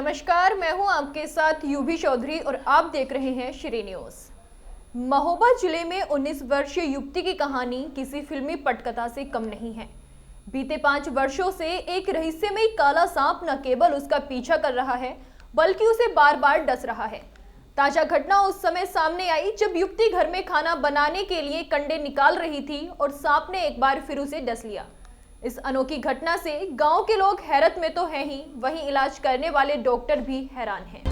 नमस्कार, मैं हूं आपके साथ यूवी चौधरी और आप देख रहे हैं श्री न्यूज। महोबा जिले में 19 वर्षीय युवती की कहानी किसी फिल्मी पटकथा से कम नहीं है। बीते 5 वर्षों से एक रहस्यमयी काला सांप न केवल उसका पीछा कर रहा है बल्कि उसे बार बार डस रहा है। ताजा घटना उस समय सामने आई जब युवती घर में खाना बनाने के लिए कंडे निकाल रही थी और सांप ने एक बार फिर उसे डस लिया। इस अनोखी घटना से गांव के लोग हैरत में तो हैं ही, वहीं इलाज करने वाले डॉक्टर भी हैरान हैं।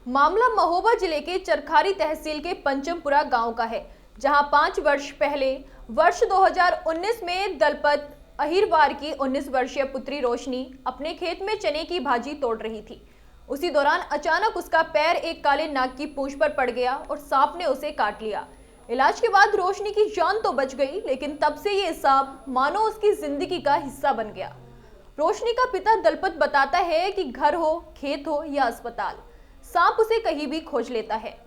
मामला महोबा जिले के चरखारी तहसील के पंचमपुरा गांव का है, जहां 5 वर्ष पहले वर्ष 2019 में दलपत अहिरवार की 19 वर्षीय पुत्री रोशनी अपने खेत में चने की भाजी तोड़ रही थी। उसी दौरान अचानक उसका पैर एक काले नाग की पूंछ पर पड़ गया और सांप ने उसे काट लिया। इलाज के बाद रोशनी की जान तो बच गई, लेकिन तब से ये सांप मानो उसकी जिंदगी का हिस्सा बन गया। रोशनी का पिता दलपत बताता है कि घर हो, खेत हो या अस्पताल, सांप उसे कहीं भी खोज लेता है।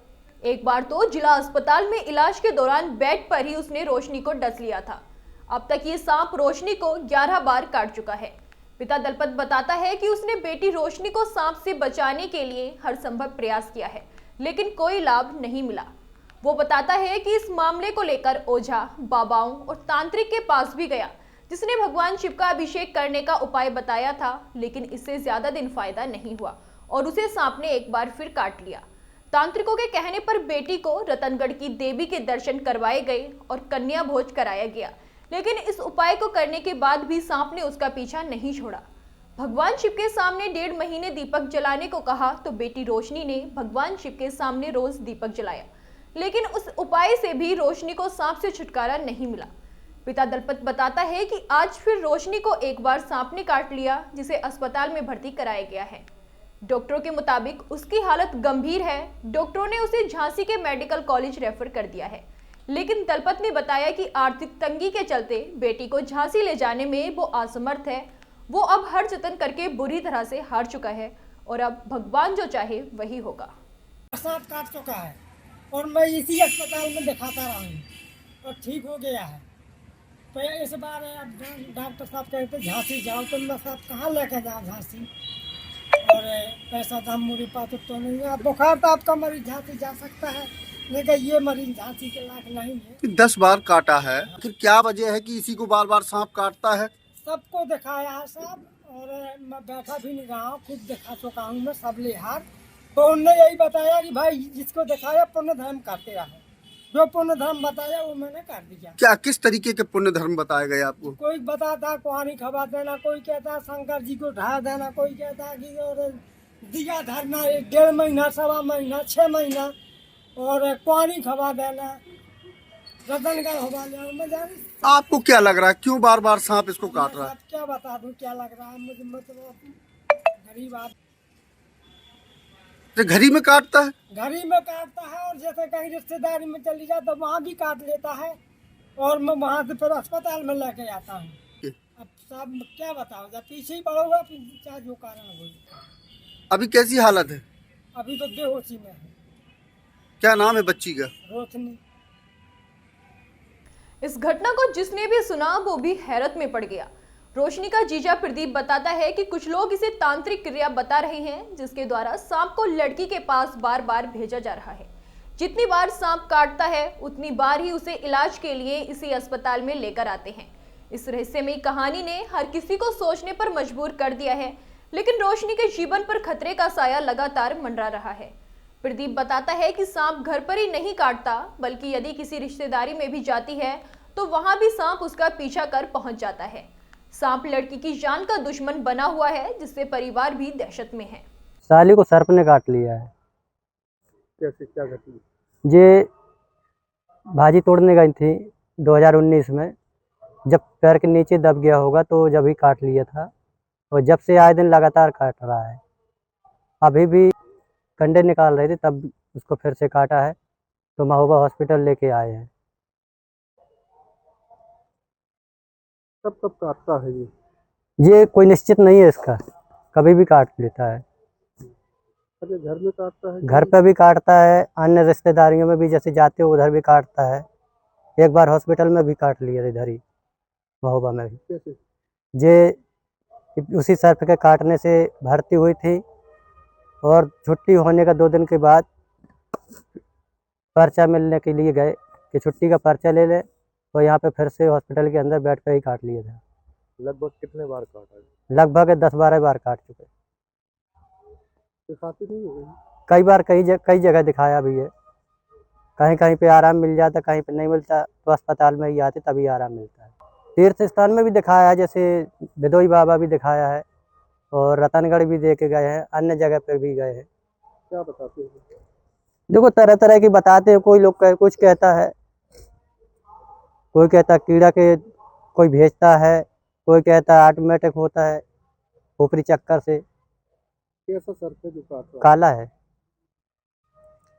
एक बार तो जिला अस्पताल में इलाज के दौरान बेड पर ही उसने रोशनी को डस लिया था। अब तक ये सांप रोशनी को 11 बार काट चुका है। पिता दलपत बताता है कि उसने बेटी रोशनी को सांप से बचाने के लिए हर संभव प्रयास किया है, लेकिन कोई लाभ नहीं मिला। वो बताता है कि इस मामले को लेकर ओझा, बाबाओं और तांत्रिक के पास भी गया, जिसने भगवान शिव का अभिषेक करने का उपाय बताया था, लेकिन इससे ज्यादा दिन फायदा नहीं हुआ और उसे सांप ने एक बार फिर काट लिया। तांत्रिकों के कहने पर बेटी को रतनगढ़ की देवी के दर्शन करवाए गए और कन्या भोज कराया गया, लेकिन इस उपाय को करने के बाद भी सांप ने उसका पीछा नहीं छोड़ा। भगवान शिव के सामने 1.5 महीने दीपक जलाने को कहा तो बेटी रोशनी ने भगवान शिव के सामने रोज दीपक जलाया, लेकिन उस उपाय से भी रोशनी को सांप से छुटकारा नहीं मिला। पिता दलपत बताता है कि आज फिर रोशनी को एक बार सांप ने काट लिया, जिसे अस्पताल में भर्ती कराया गया है। डॉक्टरों के मुताबिक उसकी हालत गंभीर है। डॉक्टरों ने उसे झांसी के मेडिकल कॉलेज रेफर कर दिया है, लेकिन दलपत ने बताया कि आर्थिक तंगी के चलते बेटी को झांसी ले जाने में वो असमर्थ है। वो अब हर जतन करके बुरी तरह से हार चुका है और अब भगवान जो चाहे वही होगा। सांप काट चुका है और मैं इसी अस्पताल में दिखाता रहा हूँ और ठीक हो गया है। तो इस बार अब डॉक्टर साहब कहते झांसी जाओ, तो मैं साहब कहाँ लेकर जाऊँ झांसी, और पैसा दाम मुड़ी पाते तो नहीं है। बुखार तो आपका मरीज झांसी जा सकता है, लेकिन ये मरीज झांसी के लायक नहीं है। 10 बार काटा है, फिर क्या वजह है कि इसी को बार बार सांप काटता है? सबको दिखाया है साहब, और मैं बैठा भी नहीं रहा हूँ, खुद दिखा चुका हूँ मैं सब लिहाज। तो उन्होंने यही बताया कि भाई जिसको दिखाया पुण्य धर्म करते रहे, जो पुण्य धर्म बताया वो मैंने कर दिया। क्या किस तरीके के पुण्य धर्म बताए गए आपको? कोई बताता कुहानी खबा देना, कोई कहता शंकर जी को ढा देना, कोई कहता कि और दिया धरना 1.5 महीना, 1.25 महीना, 6 महीना, और कुहानी खबा देना, रतनगढ़ होगा लेना। आपको क्या लग रहा है, क्यों बार बार सांप इसको काट रहा है? क्या बता दूं क्या लग रहा है मुझे, मतलब गरीब आदमी। तो घड़ी में काटता है? घड़ी में काटता है, और जैसे कहीं रिश्तेदारी में चली जाए तो वहाँ भी काट लेता है, और मैं वहाँ से फिर अस्पताल में लेके आता हूँ। अब सब क्या बताओ, जब पीछे ही पड़ोगा चाहे जो कारण हो। अभी कैसी हालत है? अभी तो बेहोशी में है। क्या नाम है बच्ची का? रोशनी। इस घटना को जिसने भी सुना वो भी हैरत में पड़ गया। रोशनी का जीजा प्रदीप बताता है कि कुछ लोग इसे तांत्रिक क्रिया बता रहे हैं, जिसके द्वारा सांप को लड़की के पास बार बार भेजा जा रहा है। जितनी बार सांप काटता है उतनी बार ही उसे इलाज के लिए इसी अस्पताल में लेकर आते हैं। इस रहस्यमयी कहानी ने हर किसी को सोचने पर मजबूर कर दिया है, लेकिन रोशनी के जीवन पर खतरे का साया लगातार मंडरा रहा है। प्रदीप बताता है कि सांप घर पर ही नहीं काटता, बल्कि यदि किसी रिश्तेदारी में भी जाती है तो वहां भी सांप उसका पीछा कर पहुंच जाता है। सांप लड़की की जान का दुश्मन बना हुआ है, जिससे परिवार भी दहशत में है। साली को सर्प ने काट लिया है। कैसे, क्या घटना? ये भाजी तोड़ने गई थी 2019 में, जब पैर के नीचे दब गया होगा तो जब ही काट लिया था, और जब से आए दिन लगातार काट रहा है। अभी भी कंडे निकाल रहे थे तब उसको फिर से काटा है, तो महोबा हॉस्पिटल लेके आए हैं। कब कब काटता है ये कोई निश्चित नहीं है इसका, कभी भी काट लेता है। अरे घर में काटता है? घर पे भी काटता है, अन्य रिश्तेदारियों में भी जैसे जाते हो उधर भी काटता है। एक बार हॉस्पिटल में भी काट लिया था, इधर ही महोबा में भी। कैसे? जे उसी सर्प के काटने से भर्ती हुई थी और छुट्टी होने का 2 दिन के बाद पर्चा मिलने के लिए गए कि छुट्टी का पर्चा ले ले, तो यहाँ पे फिर से हॉस्पिटल के अंदर बैठ कर ही काट लिया था। लगभग कितने बार काटा है? लगभग 10-12 बार काट चुके। दिखाती नहीं हो? कई बार कई जगह दिखाया भी है। कहीं कहीं पे आराम मिल जाता, कहीं पे नहीं मिलता, तो अस्पताल में ही आते तभी आराम मिलता है। तीर्थ स्थान में भी दिखाया है, जैसे बिदोई बाबा भी दिखाया है और रतनगढ़ भी दे के गए हैं, अन्य जगह पे भी गए हैं। क्या बताते हो? देखो तरह तरह की बताते हैं, कोई लोग कुछ कहता है, कोई कहता कीड़ा के कोई भेजता है, कोई कहता है ऑटोमेटिक होता है ऊपरी चक्कर से। कैसा सर्प है जो काट रहा है? काला है,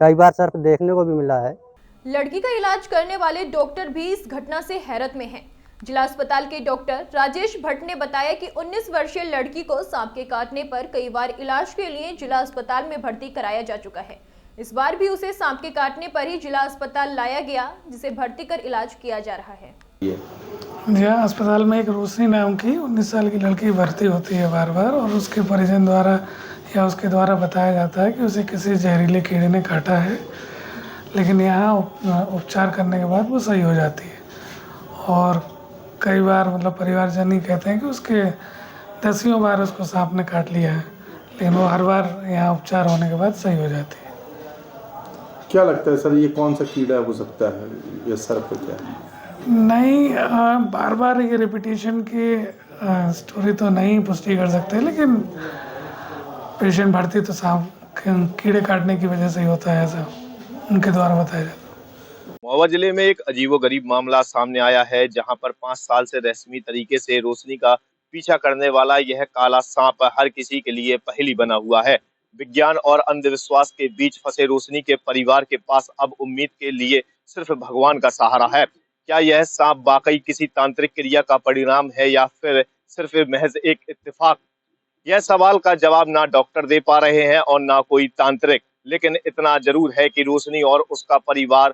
कई बार सर्प देखने को भी मिला है। लड़की का इलाज करने वाले डॉक्टर भी इस घटना से हैरत में हैं। जिला अस्पताल के डॉक्टर राजेश भट्ट ने बताया कि 19 वर्षीय लड़की को सांप के काटने पर कई बार इलाज के लिए जिला अस्पताल में भर्ती कराया जा चुका है। इस बार भी उसे सांप के काटने पर ही जिला अस्पताल लाया गया, जिसे भर्ती कर इलाज किया जा रहा है। जी हाँ, अस्पताल में एक रोशनी नाम की 19 साल की लड़की भर्ती होती है बार बार, और उसके परिजन द्वारा या उसके द्वारा बताया जाता है कि उसे किसी जहरीले कीड़े ने काटा है, लेकिन यहाँ उपचार करने के बाद वो सही हो जाती है। और कई बार मतलब परिवारजन ही कहते हैं कि उसके 10वीं बार उसको सांप ने काट लिया है, लेकिन वो हर बार यहाँ उपचार होने के बाद सही हो जाती है। क्या लगता है सर, ये कौन सा कीड़ा हो सकता है, ये सर्प क्या है? नहीं, बार बार ये रिपीटेशन की स्टोरी तो नहीं पुष्टि कर सकते, लेकिन पेशेंट भर्ती तो सांप कीड़े काटने की वजह से ही होता है, ऐसा उनके द्वारा बताया जाता है। महोबा जिले में एक अजीबोगरीब मामला सामने आया है, जहां पर 5 साल से रहस्यमयी तरीके से रोशनी का पीछा करने वाला यह काला सांप हर किसी के लिए पहेली बना हुआ है। विज्ञान और अंधविश्वास के बीच फंसे रोशनी के परिवार के पास अब उम्मीद के लिए सिर्फ भगवान का सहारा है। क्या यह सांप वाकई किसी तांत्रिक क्रिया का परिणाम है या फिर सिर्फ महज एक इत्तेफाक? यह सवाल का जवाब ना डॉक्टर दे पा रहे हैं और ना कोई तांत्रिक, लेकिन इतना जरूर है कि रोशनी और उसका परिवार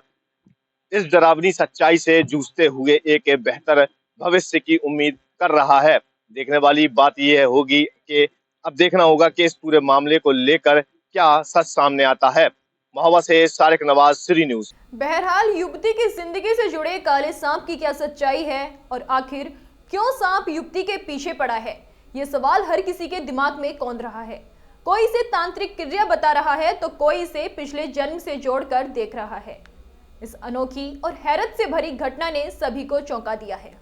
इस डरावनी सच्चाई से जूझते हुए एक बेहतर भविष्य की उम्मीद कर रहा है। देखने वाली बात यह होगी कि अब देखना होगा कि इस पूरे मामले को लेकर क्या सच सामने आता है। महोबा से सारिक नवाज, श्री न्यूज। बहरहाल युवती की जिंदगी से जुड़े काले सांप की क्या सच्चाई है और आखिर क्यों सांप युवती के पीछे पड़ा है, ये सवाल हर किसी के दिमाग में कौंध रहा है। कोई इसे तांत्रिक क्रिया बता रहा है तो कोई इसे पिछले जन्म से जोड़कर देख रहा है। इस अनोखी और हैरत से भरी घटना ने सभी को चौंका दिया है।